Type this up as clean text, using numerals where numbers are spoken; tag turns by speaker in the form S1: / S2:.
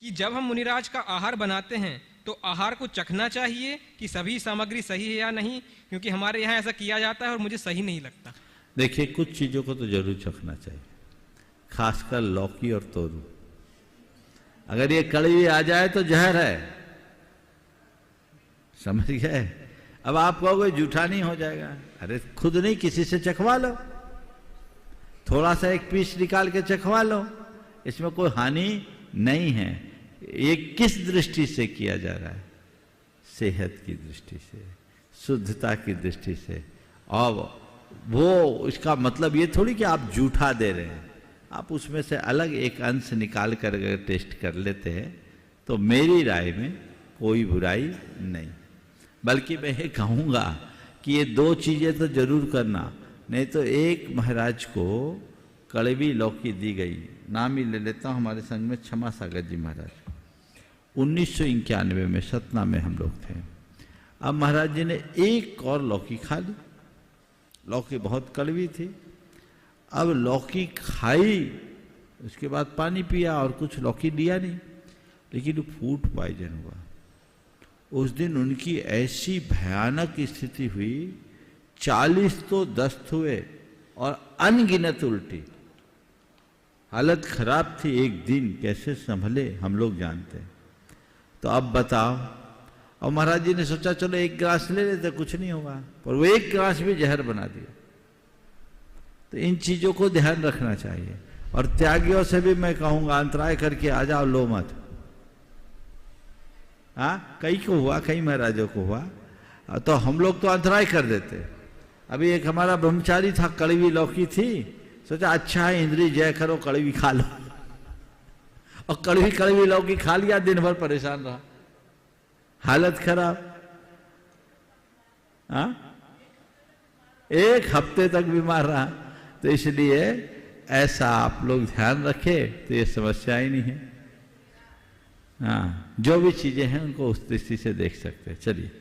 S1: कि जब हम मुनिराज का आहार बनाते हैं तो आहार को चखना चाहिए कि सभी सामग्री सही है या नहीं, क्योंकि हमारे यहाँ ऐसा किया जाता है और मुझे सही नहीं लगता।
S2: देखिए, कुछ चीज़ों को तो जरूर चखना चाहिए, खासकर लौकी और तोरू। अगर ये कड़वी आ जाए तो जहर है, समझ गए। अब आप कहोगे जूठा नहीं हो जाएगा, अरे खुद नहीं, किसी से चखवा लो, थोड़ा सा एक पीस निकाल के चखवा लो, इसमें कोई हानि नहीं है। ये किस दृष्टि से किया जा रहा है? सेहत की दृष्टि से, शुद्धता की दृष्टि से। और वो इसका मतलब ये थोड़ी कि आप जूठा दे रहे हैं, आप उसमें से अलग एक अंश निकाल कर अगर टेस्ट कर लेते हैं तो मेरी राय में कोई बुराई नहीं। बल्कि मैं ये कहूँगा कि ये दो चीज़ें तो जरूर करना, नहीं तो एक महाराज को कड़वी लौकी दी गई, नाम ही ले लेता हूँ, हमारे संग में क्षमा सागर जी महाराज, 1991 में सतना में हम लोग थे। अब महाराज जी ने एक और लौकी खा ली, लौकी बहुत कड़वी थी। अब लौकी खाई, उसके बाद पानी पिया और कुछ लौकी लिया नहीं, लेकिन फूड पॉइजन हुआ। उस दिन उनकी ऐसी भयानक स्थिति हुई, 40 तो दस्त हुए और अनगिनत उल्टी, हालत खराब थी। एक दिन कैसे संभले हम लोग जानते हैं। तो अब बताओ, और महाराज जी ने सोचा चलो एक गिलास ले लेते, कुछ नहीं होगा, पर वो एक गिलास भी जहर बना दिया। तो इन चीजों को ध्यान रखना चाहिए। और त्यागियों से भी मैं कहूंगा, अंतराय करके आ जाओ, लो मत। हाँ, कई को हुआ, कई महाराजों को हुआ, तो हम लोग तो अंतराय कर देते। अभी एक हमारा ब्रह्मचारी था, कड़वी लौकी थी, सोचा अच्छा है इंद्री जय करो, कड़वी खा लो, और कड़वी लौकी खा लिया, दिन भर परेशान रहा, हालत खराब। हाँ, एक हफ्ते तक बीमार रहा। तो इसलिए ऐसा आप लोग ध्यान रखें तो ये समस्या ही नहीं है। हाँ, जो भी चीजें हैं उनको उस दृष्टि से देख सकते हैं। चलिए।